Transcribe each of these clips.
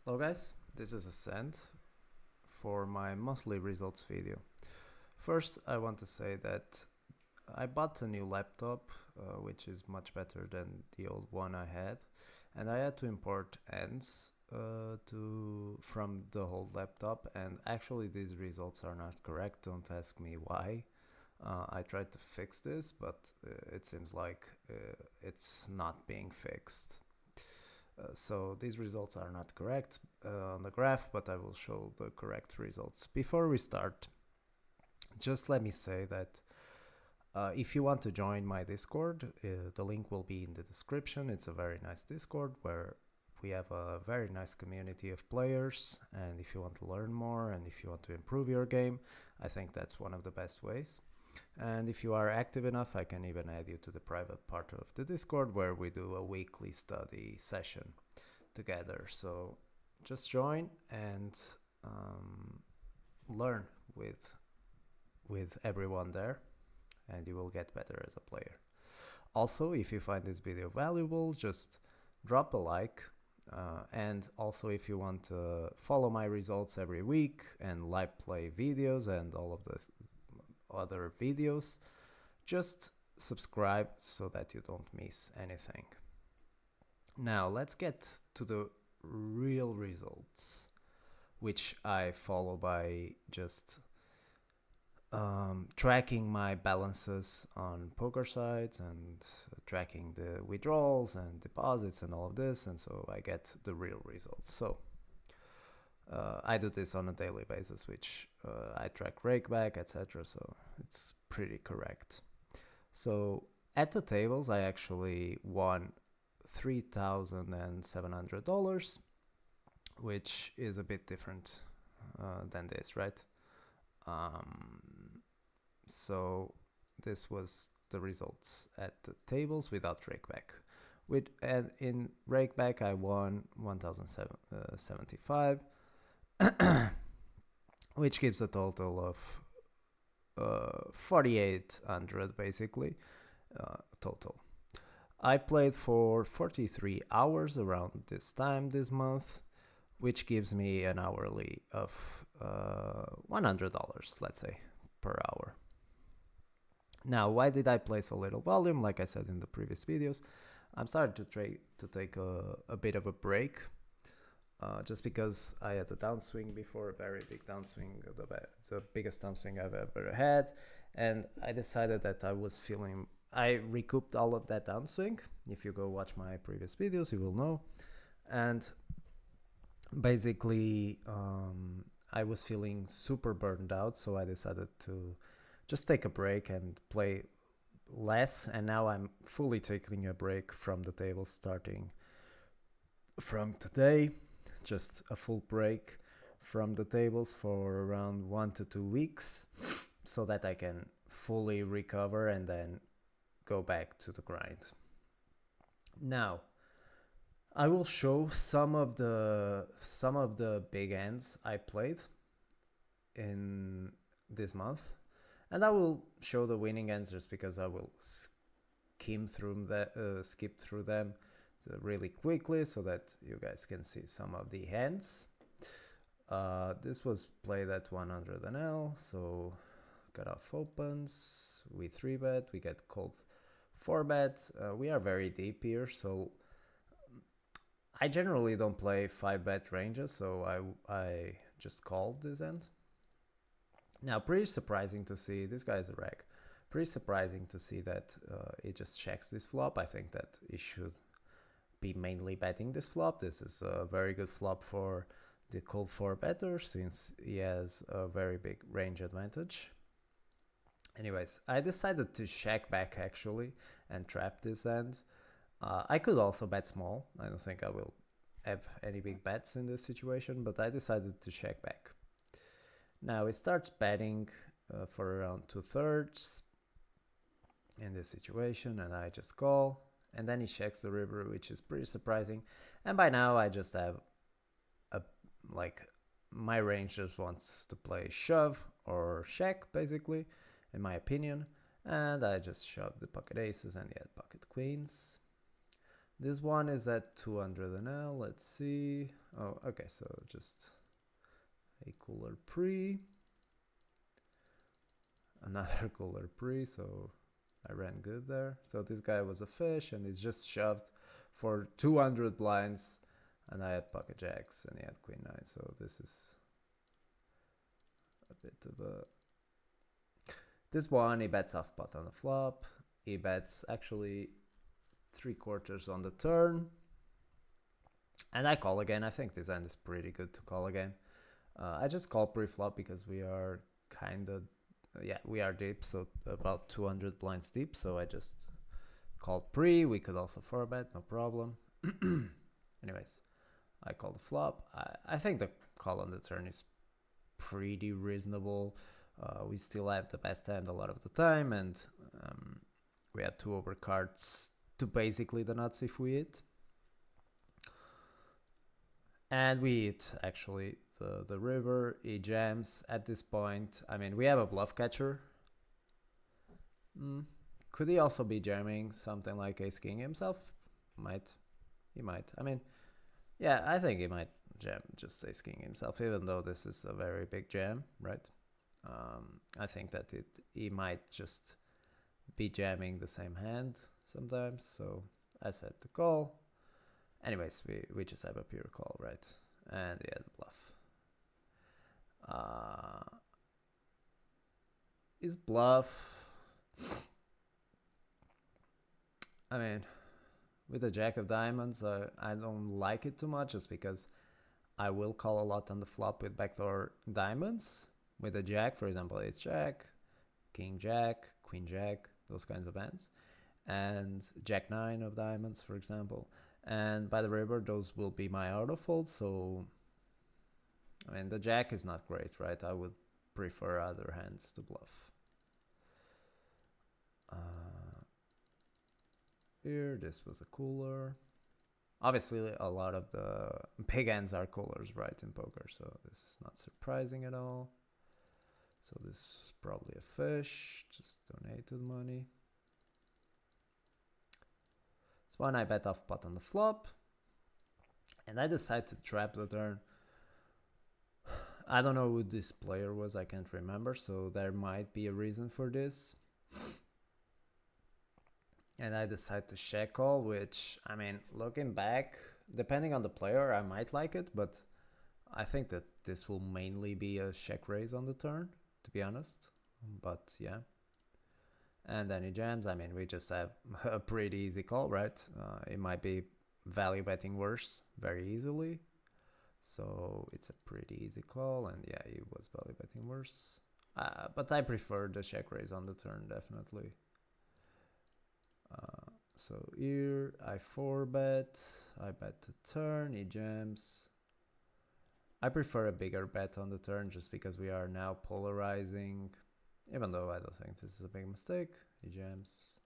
Hello guys, this is Ascent for my monthly results video. First, I want to say that I bought a new laptop, which is much better than the old one I had, and I had to import ends from the whole laptop, and actually these results are not correct. Don't ask me why. I tried to fix this, but it seems like it's not being fixed. So these results are not correct on the graph, but I will show the correct results. Before we start, just let me say that if you want to join my Discord, the link will be in the description. It's a very nice Discord where we have a very nice community of players, and if you want to learn more and if you want to improve your game, I think that's one of the best ways. And if you are active enough, I can even add you to the private part of the Discord where we do a weekly study session together. So just join and learn with everyone there, and you will get better as a player. Also, if you find this video valuable, just drop a like. And also, if you want to follow my results every week and live play videos and all of the other videos, just subscribe so that you don't miss anything. Now let's get to the real results, which I follow by just tracking my balances on poker sites and tracking the withdrawals and deposits and all of this, and so I get the real results. So I do this on a daily basis, which I track rakeback, etc. So it's pretty correct. So at the tables, I actually won $3,700, which is a bit different than this, right? So this was the results at the tables without rakeback. And in rakeback, I won 1,075. Which gives a total of 4,800 basically total. I played for 43 hours around this time this month, which gives me an hourly of $100, let's say, per hour. Now, why did I place a little volume? Like I said in the previous videos, I'm starting to take a bit of a break. Just because I had a downswing before, a very big downswing, the biggest downswing I've ever had, and I decided that I recouped all of that downswing. If you go watch my previous videos, you will know. And basically, I was feeling super burned out, so I decided to just take a break and play less, and now I'm fully taking a break from the table starting from today. Just a full break from the tables for around 1 to 2 weeks so that I can fully recover and then go back to the grind. Now, I will show some of the big ends I played in this month, and I will show the winning ends just because I will skip through them really quickly so that you guys can see some of the hands. This was played at 100 NL, so cutoff opens, we 3-bet, we get called 4-bet. We are very deep here, so I generally don't play 5-bet ranges, so I just called this end. Now, pretty surprising to see, this guy is a reg, pretty surprising to see that it just checks this flop. I think that it should be mainly betting this flop. This is a very good flop for the cold 4-better since he has a very big range advantage. Anyways, I decided to check back actually and trap this end. I could also bet small. I don't think I will have any big bets in this situation, but I decided to check back. Now it starts betting for around 2/3 in this situation, and I just call. And then he checks the river, which is pretty surprising. And by now I just have my range just wants to play shove or check, basically, in my opinion. And I just shoved the pocket aces and he had pocket queens. This one is at 200 NL. Let's see. Oh, okay, so just a cooler pre. Another cooler pre, so I ran good there. So this guy was a fish and he's just shoved for 200 blinds, and I had pocket jacks and he had queen 9, so this is a bit of a... This one, he bets off pot on the flop. He bets actually 3/4 on the turn. And I call again. I think this hand is pretty good to call again. I just call pre-flop because we are kind of... yeah, we are deep, so about 200 blinds deep. So I just called pre. We could also 4-bet, no problem. Anyways, I call the flop. I think the call on the turn is pretty reasonable. We still have the best hand a lot of the time, and we had 2 overcards to basically the nuts if we hit. And we hit, actually, the river. He jams at this point. I mean, we have a bluff catcher. Could he also be jamming something like ace king himself? Might. He might. I mean, yeah, I think he might jam just ace king himself, even though this is a very big jam, right? I think that he might just be jamming the same hand sometimes. So I said the call. Anyways, we just have a pure call, right? And yeah, the bluff. His bluff... I mean, with the jack of diamonds, I don't like it too much, just because I will call a lot on the flop with backdoor diamonds. With a jack, for example, ace jack, king jack, queen jack, those kinds of hands. And jack 9 of diamonds, for example. And by the river, those will be my auto folds. So, I mean, the jack is not great, right? I would prefer other hands to bluff. Here, this was a cooler. Obviously, a lot of the big hands are coolers, right, in poker. So this is not surprising at all. So this is probably a fish. Just donated money. This one I bet off pot on the flop. And I decided to trap the turn. I don't know who this player was, I can't remember, so there might be a reason for this. And I decided to check call, which, I mean, looking back, depending on the player, I might like it, but I think that this will mainly be a check raise on the turn, to be honest. But yeah. And then he jams. I mean, we just have a pretty easy call, right? It might be value betting worse very easily. So it's a pretty easy call, and yeah, he was value betting worse. But I prefer the check raise on the turn, definitely. So here I 4-bet, I bet the turn, he jams. I prefer a bigger bet on the turn just because we are now polarizing, even though I don't think this is a big mistake. He jams.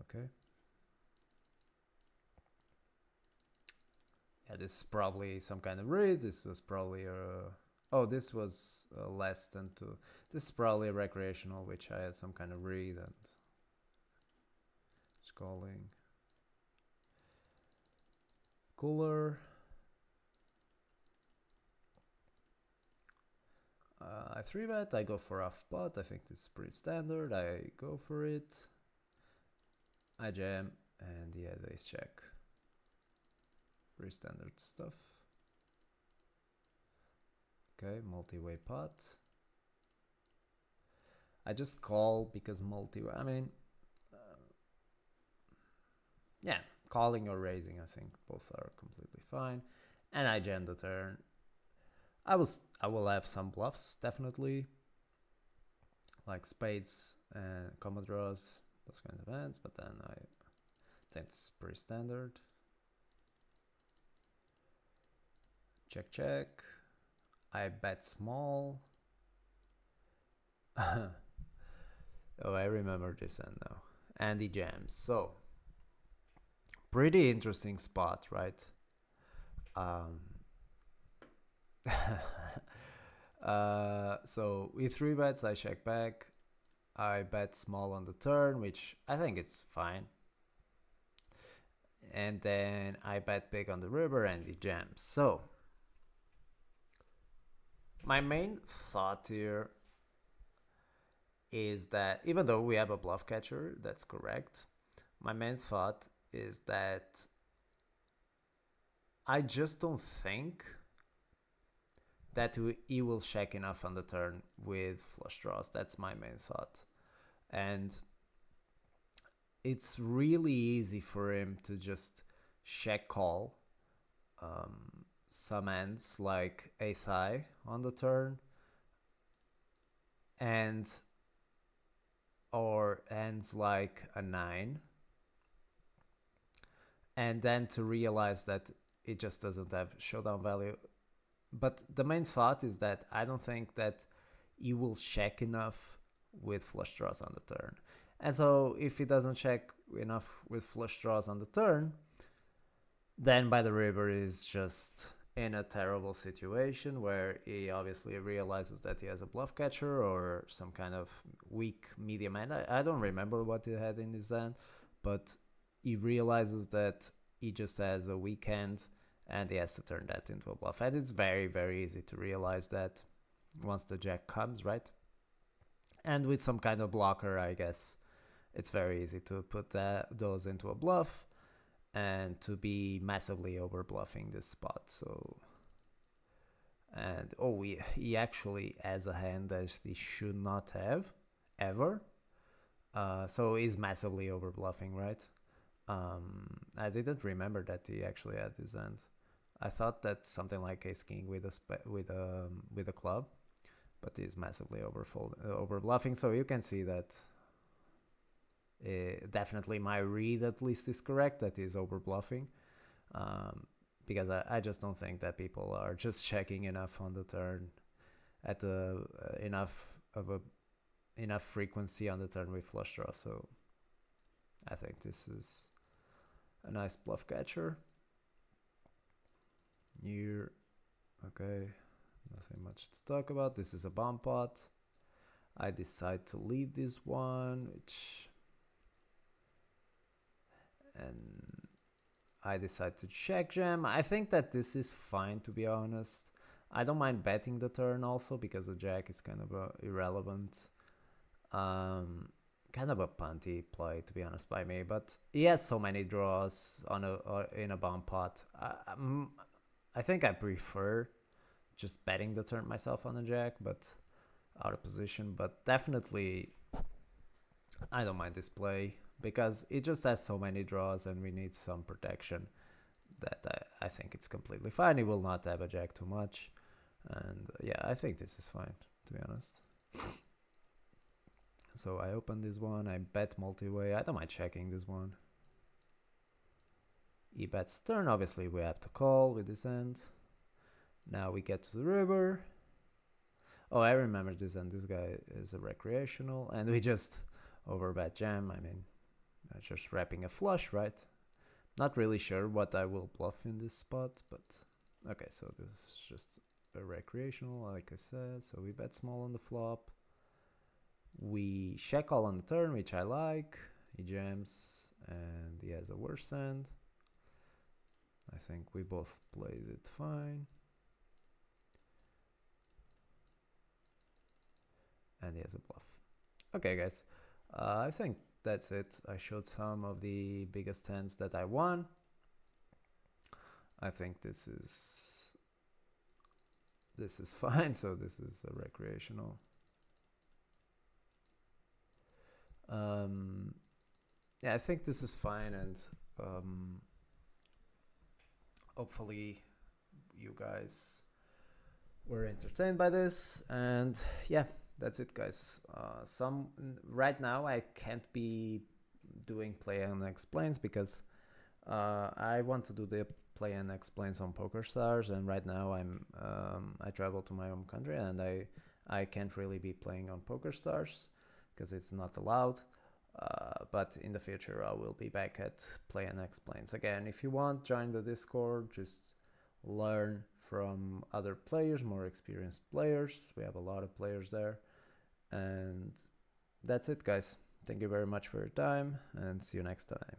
Okay. Yeah, this is probably some kind of read. This was probably a... oh, this was less than 2. This is probably a recreational, which I had some kind of read and... just calling. Cooler. I 3-bet, I go for off pot. I think this is pretty standard. I go for it. I jam, and yeah, the ace check. Pretty standard stuff. Okay, multi-way pot. I just call because multi-way, I mean, yeah, calling or raising, I think both are completely fine. And I jam the turn. I will have some bluffs, definitely, like spades and combo draws, those kinds of hands, but then I think it's pretty standard. Check, check. I bet small. Oh, I remember this end now. And he jams. So, pretty interesting spot, right? So with 3-bets, I check back. I bet small on the turn, which I think it's fine. and then I bet big on the river and he jams. So my main thought here is that even though we have a bluff catcher, that's correct. My main thought is that I just don't think that he will check enough on the turn with flush draws. That's my main thought. And it's really easy for him to just check call some ends like ace high on the turn and or ends like a 9, and then to realize that it just doesn't have showdown value. But the main thought is that I don't think that he will check enough with flush draws on the turn. And so if he doesn't check enough with flush draws on the turn, then by the river is just in a terrible situation where he obviously realizes that he has a bluff catcher or some kind of weak medium hand. I don't remember what he had in his hand, but he realizes that he just has a weak hand and he has to turn that into a bluff. And it's very, very easy to realize that once the jack comes, right? And with some kind of blocker, I guess, it's very easy to put those into a bluff and to be massively over bluffing this spot. So, and he actually has a hand that he should not have ever. So he's massively over bluffing, right? I didn't remember that he actually had his hand. I thought that something like ace king with a club, but he's massively over bluffing. So you can see that definitely my read at least is correct, that is over bluffing, because I just don't think that people are just checking enough on the turn at enough frequency on the turn with flush draw. So I think this is a nice bluff catcher here. Okay, nothing much to talk about. This is a bomb pot. I decide to lead this one, and I decide to check jam. I think that this is fine, to be honest. I don't mind betting the turn also because the jack is kind of irrelevant. Kind of a punty play, to be honest, by me, but he has so many draws in a bomb pot. I think I prefer just betting the turn myself on the jack, but out of position. But definitely, I don't mind this play because it just has so many draws and we need some protection that I think it's completely fine. He will not have a jack too much. And yeah, I think this is fine, to be honest. So I open this one, I bet multi-way. I don't mind checking this one. He bets turn, obviously we have to call with this end. Now we get to the river. Oh, I remember this end. This guy is a recreational, and we just overbet jam. I mean, just wrapping a flush, right? Not really sure what I will bluff in this spot, but okay, so this is just a recreational, like I said. So we bet small on the flop. We check all on the turn, which I like. He jams, and he has a worse hand. I think we both played it fine. And he has a bluff. Okay, guys. I think that's it. I showed some of the biggest hands that I won. I think this is fine. So this is a recreational. Yeah, I think this is fine, and hopefully you guys were entertained by this. And yeah, that's it, guys. Right now I can't be doing play and explains because I want to do the play and explains on PokerStars, and right now I travel to my home country and I can't really be playing on PokerStars because it's not allowed. But in the future I will be back at Play and Explains again. If you want, join the Discord, just learn from other players, more experienced players. We have a lot of players there. And that's it, guys. Thank you very much for your time, and see you next time.